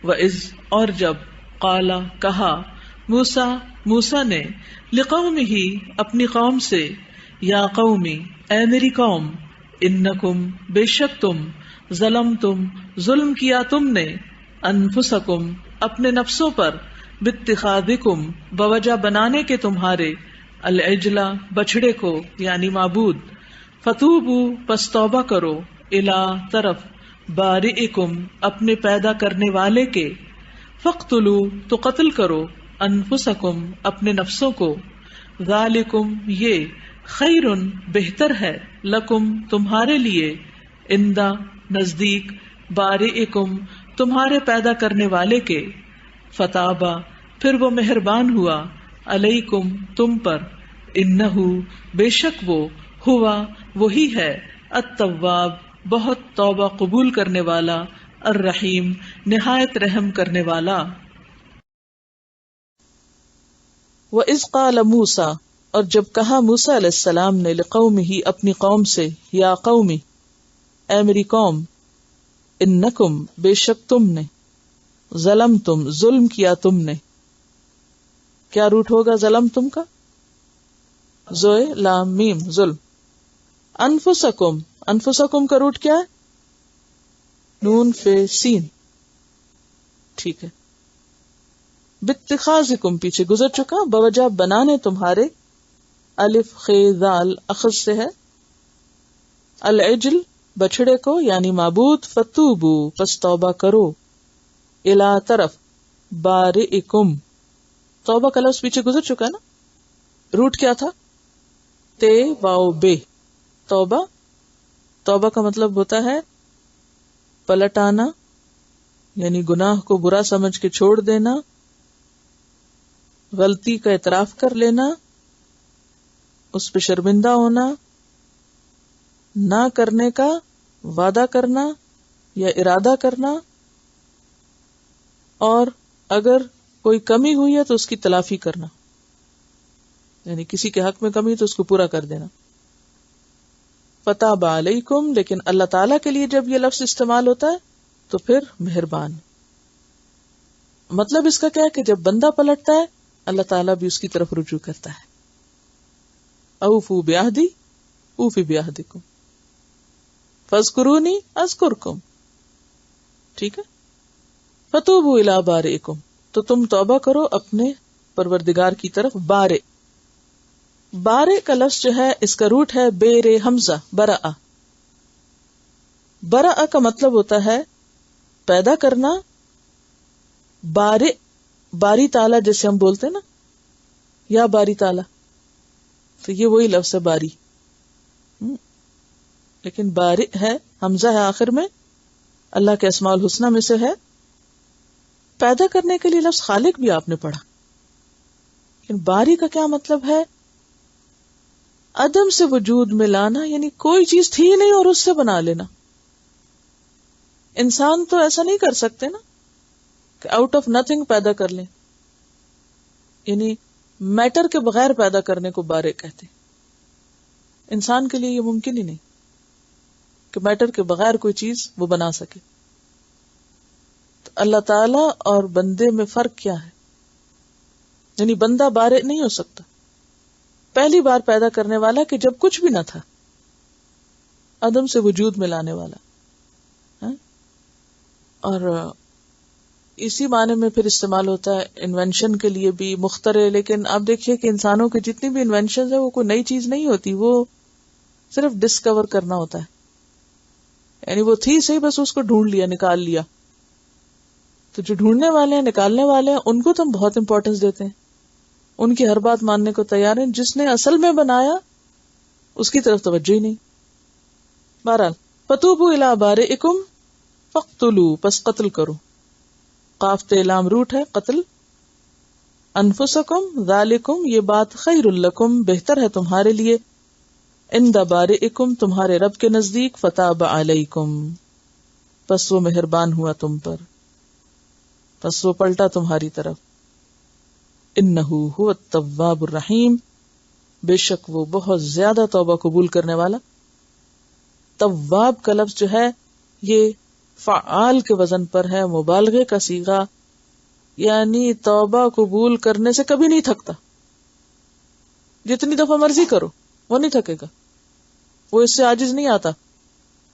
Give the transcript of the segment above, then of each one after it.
وَإِذْ اور جب قَالَ کہا موسیٰ نے لِقَوْمِهِ اپنی قوم سے یا قومی اے میری قوم انکم بے شک تم ظلمتم ظلم کیا تم نے انفسکم اپنے نفسوں پر باتخاذکم بوجہ بنانے کے تمہارے العجلہ بچھڑے کو یعنی معبود فتوبوا پس توبہ کرو الی طرف بارئکم اپنے پیدا کرنے والے کے فاقتلوا تو قتل کرو انفسکم اپنے نفسوں کو ذالکم یہ خیرن بہتر ہے لکم تمہارے لیے اندہ نزدیک بارئکم تمہارے پیدا کرنے والے کے فتابا پھر وہ مہربان ہوا علیکم تم پر انہو بے شک وہ ہوا وہی ہے التواب بہت توبہ قبول کرنے والا الرحیم نہایت رحم کرنے والا. وَإِذْ قَالَ مُوسَىٰ اور جب کہا موسیٰ علیہ السلام نے لقومہ اپنی قوم سے یا قومی اے میری قوم انکم بے شک تم نے ظلمتم ظلم کیا تم نے. کیا روٹ ہوگا ظلم تم کا؟ زوئے لام میم ظلم. انفسکم کا روٹ کیا ہے؟ نون فے سین. ٹھیک ہے. باتخاذکم پیچھے گزر چکا بوجہ بنانے تمہارے الف خے ذال اخذ سے ہے العجل بچڑے کو یعنی معبود فتوبو پس توبہ کرو الا طرف بارئکم توبہ کا لفظ پیچھے گزر چکا ہے نا. روٹ کیا تھا؟ تے واو بے. توبہ کا مطلب ہوتا ہے پلٹ آنا یعنی گناہ کو برا سمجھ کے چھوڑ دینا غلطی کا اعتراف کر لینا اس پہ شرمندہ ہونا نہ کرنے کا وعدہ کرنا یا ارادہ کرنا اور اگر کوئی کمی ہوئی ہے تو اس کی تلافی کرنا یعنی کسی کے حق میں کمی تو اس کو پورا کر دینا. فتاب علیکم لیکن اللہ تعالیٰ کے لیے جب یہ لفظ استعمال ہوتا ہے تو پھر مہربان. مطلب اس کا کیا ہے کہ جب بندہ پلٹتا ہے اللہ تعالیٰ بھی اس کی طرف رجوع کرتا ہے. اوفوا بعہدی اوفی بعہدکم فاذکرونی اذکرکم. ٹھیک ہے. فتوبوا الی بارئکم تو تم توبہ کرو اپنے پروردگار کی طرف. بارے کا لفظ جو ہے اس کا روٹ ہے بے رے حمزہ برآ. برآ کا مطلب ہوتا ہے پیدا کرنا. باری تالا جیسے ہم بولتے ہیں نا یا باری تالا تو یہ وہی لفظ ہے باری لیکن باری ہے حمزہ ہے آخر میں. اللہ کے اسماء الحسنہ میں سے ہے. پیدا کرنے کے لیے لفظ خالق بھی آپ نے پڑھا لیکن باری کا کیا مطلب ہے؟ عدم سے وجود میں لانا یعنی کوئی چیز تھی نہیں اور اس سے بنا لینا. انسان تو ایسا نہیں کر سکتے نا کہ آؤٹ آف نتھنگ پیدا کر لیں یعنی میٹر کے بغیر پیدا کرنے کو بارے کہتے. انسان کے لیے یہ ممکن ہی نہیں کہ میٹر کے بغیر کوئی چیز وہ بنا سکے. تو اللہ تعالی اور بندے میں فرق کیا ہے؟ یعنی بندہ بارے نہیں ہو سکتا پہلی بار پیدا کرنے والا کہ جب کچھ بھی نہ تھا عدم سے وجود میں لانے والا. اور اسی معنی میں پھر استعمال ہوتا ہے انوینشن کے لیے بھی مخترع. لیکن آپ دیکھیے کہ انسانوں کی جتنی بھی انوینشن ہے وہ کوئی نئی چیز نہیں ہوتی وہ صرف ڈسکور کرنا ہوتا ہے یعنی وہ تھی صحیح بس اس کو ڈھونڈ لیا نکال لیا. تو جو ڈھونڈنے والے ہیں نکالنے والے ہیں ان کو تو ہم بہت امپورٹینس دیتے ہیں ان کی ہر بات ماننے کو تیار ہیں. جس نے اصل میں بنایا اس کی طرف توجہ ہی نہیں. بہرحال فتوبوا الی بارئکم فاقتلوا پس قتل کرو. قاف تے لام روٹ ہے قتل. انفسکم ذالکم یہ بات خیر لکم بہتر ہے تمہارے لیے عند بارئکم تمہارے رب کے نزدیک. فتاب علیکم پس وہ مہربان ہوا تم پر پس وہ پلٹا تمہاری طرف. انہو هو التواب الرحیم بے شک وہ بہت زیادہ توبہ قبول کرنے والا. تواب کا لفظ جو ہے یہ فعال کے وزن پر ہے، مبالغے کا صیغہ، یعنی توبہ قبول کرنے سے کبھی نہیں تھکتا. جتنی دفعہ مرضی کرو وہ نہیں تھکے گا، وہ اس سے عاجز نہیں آتا،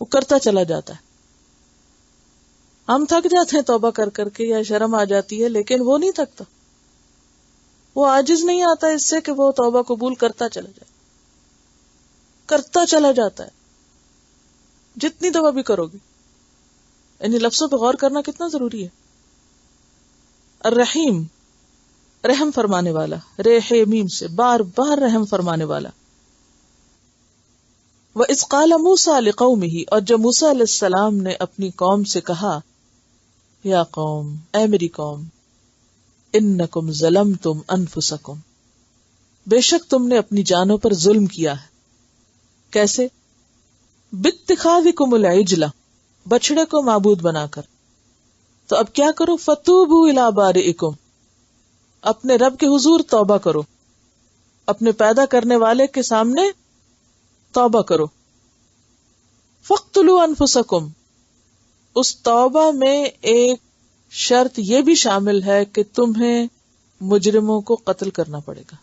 وہ کرتا چلا جاتا ہے. ہم تھک جاتے ہیں توبہ کر کر کے، یا شرم آ جاتی ہے، لیکن وہ نہیں تھکتا، وہ عاجز نہیں آتا اس سے کہ وہ توبہ قبول کرتا چلا جائے، کرتا چلا جاتا ہے جتنی دفعہ بھی کرو گے. یعنی لفظوں پہ غور کرنا کتنا ضروری ہے. الرحیم، رحم فرمانے والا، ریح میم سے بار بار رحم فرمانے والا. وَإِذْ قَالَ مُوسَىٰ لِقَوْمِهِ، اور جب موسیٰ علیہ السلام نے اپنی قوم سے کہا، یا قوم، اے میری قوم، انکم ظلمتم انفسکم، بے شک تم نے اپنی جانوں پر ظلم کیا ہے. کیسے؟ باتخاذکم العجلہ، بچڑے کو معبود بنا کر. تو اب کیا کرو؟ فتوبوا الی بارئکم، اپنے رب کے حضور توبہ کرو، اپنے پیدا کرنے والے کے سامنے توبہ کرو. فاقتلوا انفسکم، اس توبہ میں ایک شرط یہ بھی شامل ہے کہ تمہیں مجرموں کو قتل کرنا پڑے گا.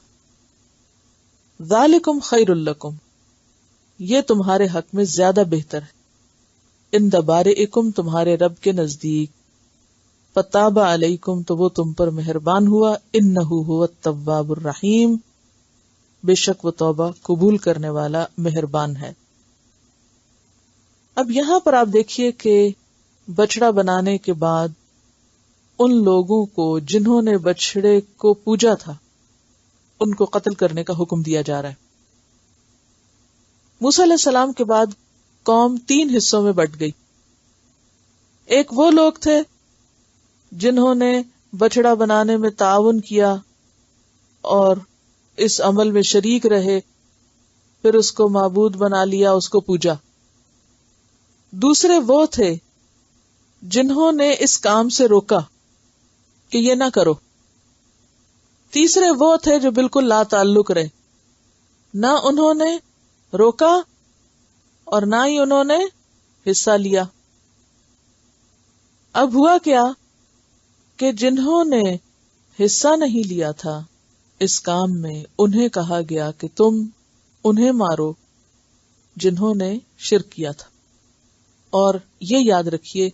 ذالکم خیر لکم، یہ تمہارے حق میں زیادہ بہتر ہے. عند بارئکم، تمہارے رب کے نزدیک. فتاب علیکم، تو وہ تم پر مہربان ہوا. انہ هو التواب الرحیم، بے شک وہ توبہ قبول کرنے والا مہربان ہے. اب یہاں پر آپ دیکھیے کہ بچڑا بنانے کے بعد ان لوگوں کو جنہوں نے بچڑے کو پوجا تھا ان کو قتل کرنے کا حکم دیا جا رہا ہے. موسیٰ علیہ السلام کے بعد قوم 3 حصوں میں بٹ گئی. ایک وہ لوگ تھے جنہوں نے بچڑا بنانے میں تعاون کیا اور اس عمل میں شریک رہے، پھر اس کو معبود بنا لیا، اس کو پوجا. دوسرے وہ تھے جنہوں نے اس کام سے روکا کہ یہ نہ کرو. تیسرے وہ تھے جو بالکل لا تعلق رہے، نہ انہوں نے روکا اور نہ ہی انہوں نے حصہ لیا. اب ہوا کیا کہ جنہوں نے حصہ نہیں لیا تھا اس کام میں، انہیں کہا گیا کہ تم انہیں مارو جنہوں نے شرک کیا تھا. اور یہ یاد رکھیے،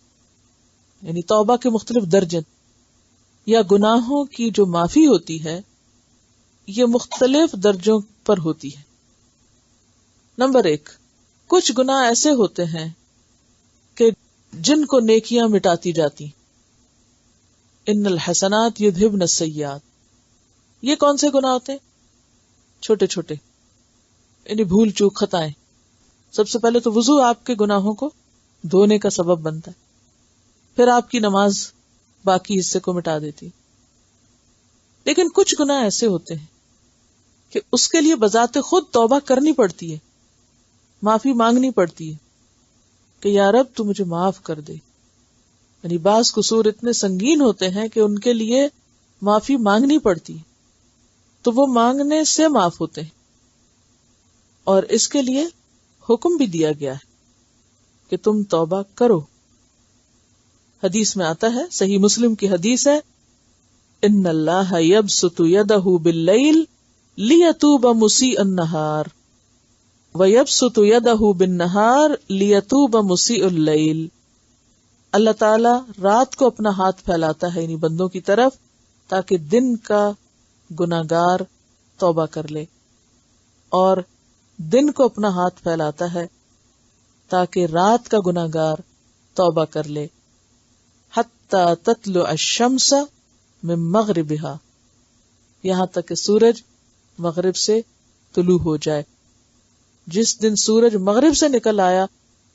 یعنی توبہ کے مختلف درجے یا گناہوں کی جو معافی ہوتی ہے یہ مختلف درجوں پر ہوتی ہے. نمبر 1، کچھ گناہ ایسے ہوتے ہیں کہ جن کو نیکیاں مٹاتی جاتی. ان الحسنات یذہبن السیئات، یہ کون سے گناہ ہوتے ہیں؟ چھوٹے چھوٹے، یعنی بھول چوک، خطائیں. سب سے پہلے تو وضو آپ کے گناہوں کو دھونے کا سبب بنتا ہے، پھر آپ کی نماز باقی حصے کو مٹا دیتی. لیکن کچھ گناہ ایسے ہوتے ہیں کہ اس کے لیے بذات خود توبہ کرنی پڑتی ہے، معافی مانگنی پڑتی ہے کہ یا رب تو مجھے معاف کر دے. یعنی بعض قصور اتنے سنگین ہوتے ہیں کہ ان کے لیے معافی مانگنی پڑتی ہے، تو وہ مانگنے سے معاف ہوتے ہیں. اور اس کے لیے حکم بھی دیا گیا ہے کہ تم توبہ کرو. حدیث میں آتا ہے، صحیح مسلم کی حدیث ہے، ان اللہ یبسط یدہ باللیل لیتوب مسیء النہار ویبسط یدہ بالنہار لیتوب مسیء اللیل. اللہ تعالی رات کو اپنا ہاتھ پھیلاتا ہے، یعنی بندوں کی طرف، تاکہ دن کا گناہگار توبہ کر لے، اور دن کو اپنا ہاتھ پھیلاتا ہے تاکہ رات کا گناہگار توبہ کر لے. حتی تطلع الشمس من مغربها، یہاں تک کہ سورج مغرب سے طلوع ہو جائے. جس دن سورج مغرب سے نکل آیا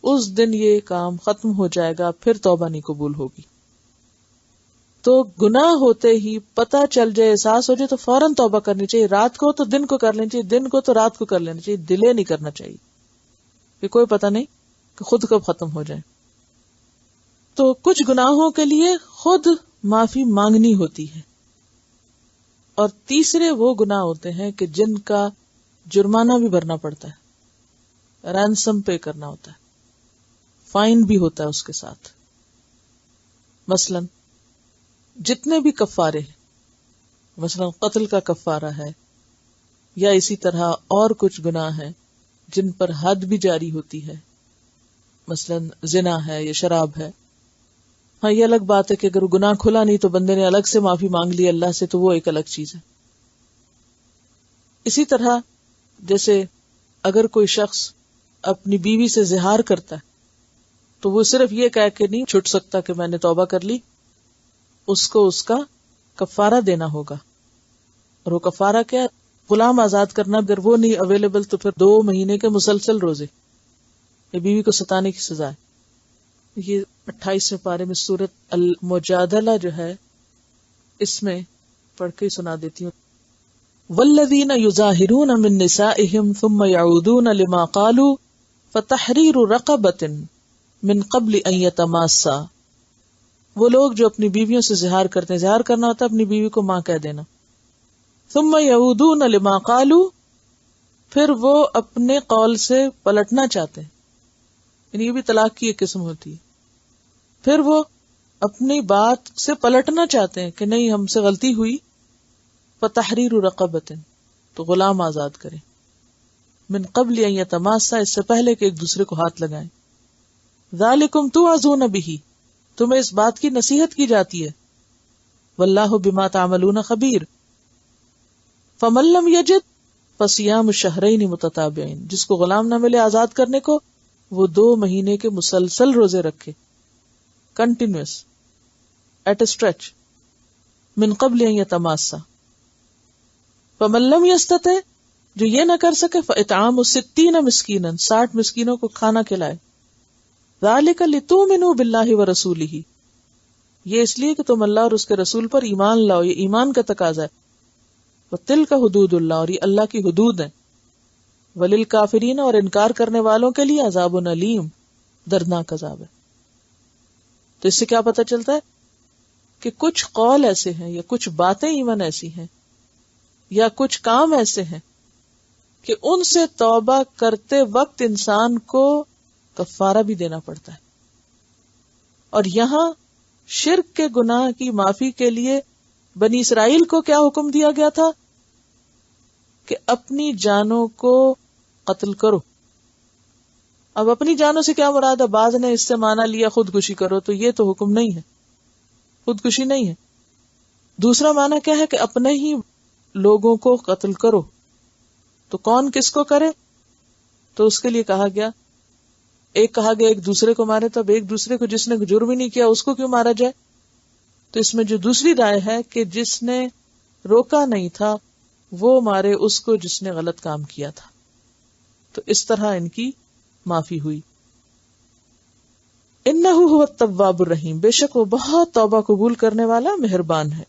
اس دن یہ کام ختم ہو جائے گا، پھر توبہ نہیں قبول ہوگی. تو گناہ ہوتے ہی پتہ چل جائے، احساس ہو جائے تو فوراً توبہ کرنی چاہیے. رات کو تو دن کو کر لینی چاہیے، دن کو تو رات کو کر لینا چاہیے، ڈیلے نہیں کرنا چاہیے کہ کوئی پتہ نہیں کہ خود کب ختم ہو جائے. تو کچھ گناہوں کے لیے خود معافی مانگنی ہوتی ہے، اور تیسرے وہ گناہ ہوتے ہیں کہ جن کا جرمانہ بھی بھرنا پڑتا ہے، رینسم پے کرنا ہوتا ہے، فائن بھی ہوتا ہے اس کے ساتھ. مثلا جتنے بھی کفارے ہیں، مثلا قتل کا کفارہ ہے، یا اسی طرح اور کچھ گناہ ہیں جن پر حد بھی جاری ہوتی ہے، مثلا زنا ہے یا شراب ہے. ہاں یہ الگ بات ہے کہ اگر گناہ کھلا نہیں تو بندے نے الگ سے معافی مانگ لی اللہ سے، تو وہ ایک الگ چیز ہے. اسی طرح جیسے اگر کوئی شخص اپنی بیوی سے زہار کرتا ہے تو وہ صرف یہ کہہ کے نہیں چھٹ سکتا کہ میں نے توبہ کر لی، اس کو اس کا کفارہ دینا ہوگا. اور وہ کفارہ کیا ہے؟ غلام آزاد کرنا. اگر وہ نہیں اویلیبل تو پھر 2 مہینے کے مسلسل روزے. یہ بیوی کو ستانے کی سزا ہے. یہ 28ویں پارے میں سورۃ المجادلہ جو ہے اس میں پڑھ کے سنا دیتی ہوں. والذین یظاہرون من نسائہم ثم یعودون لما قالوا فتحریر رقبۃ من قبل ان یتماسا. وہ لوگ جو اپنی بیویوں سے زہار کرتے ہیں، زہار کرنا ہوتا ہے اپنی بیوی کو ماں کہہ دینا. ثم یعودون لما قالوا، پھر وہ اپنے قول سے پلٹنا چاہتے ہیں، یعنی یہ بھی طلاق کی ایک قسم ہوتی ہے. پھر وہ اپنی بات سے پلٹنا چاہتے ہیں کہ نہیں ہم سے غلطی ہوئی. فتحریر رقبۃ، تو غلام آزاد کریں. من قبل ان یتماسا، اس سے پہلے کہ ایک دوسرے کو ہاتھ لگائیں. ذالکم توعظون بہ، تمہیں اس بات کی نصیحت کی جاتی ہے. واللہ بما تعملون خبیر. فمن لم یجد فصیام شہرین متتابعین، جس کو غلام نہ ملے آزاد کرنے کو، وہ 2 مہینے کے مسلسل روزے رکھے، کنٹینیوس ایٹ اے اسٹریچ. من قبل ان یتماسا. فمن لم یستطع، جو یہ نہ کر سکے، فاطعام 60 مسکینا، 60 مسکینوں کو کھانا کھلائے. ذالک لتؤمنوا باللہ ورسولہ، یہ اس لیے کہ تم اللہ اور اس کے رسول پر ایمان لاؤ، یہ ایمان کا تقاضا ہے. وتلک حدود اللہ، اور یہ اللہ کی حدود ہیں. وللکافرین، اور انکار کرنے والوں کے لیے عذاب علیم، دردناک عذاب ہے. تو اس سے کیا پتہ چلتا ہے کہ کچھ قول ایسے ہیں یا کچھ باتیں ایون ایسی ہیں یا کچھ کام ایسے ہیں کہ ان سے توبہ کرتے وقت انسان کو کفارہ بھی دینا پڑتا ہے. اور یہاں شرک کے گناہ کی معافی کے لیے بنی اسرائیل کو کیا حکم دیا گیا تھا کہ اپنی جانوں کو قتل کرو. اب اپنی جانوں سے کیا مراد ہے؟ بعض نے اس سے معنی لیا خودکشی کرو، تو یہ تو حکم نہیں ہے، خودکشی نہیں ہے. دوسرا معنی کیا ہے کہ اپنے ہی لوگوں کو قتل کرو. تو کون کس کو کرے؟ تو اس کے لیے کہا گیا، ایک کہا گیا ایک دوسرے کو مارے، تو اب ایک دوسرے کو جس نے جرم ہی نہیں کیا اس کو کیوں مارا جائے؟ تو اس میں جو دوسری رائے ہے کہ جس نے روکا نہیں تھا وہ مارے اس کو جس نے غلط کام کیا تھا. تو اس طرح ان کی معافی ہوئی. انہ هو التواب الرحیم، بے شک وہ بہت توبہ قبول کرنے والا مہربان ہے.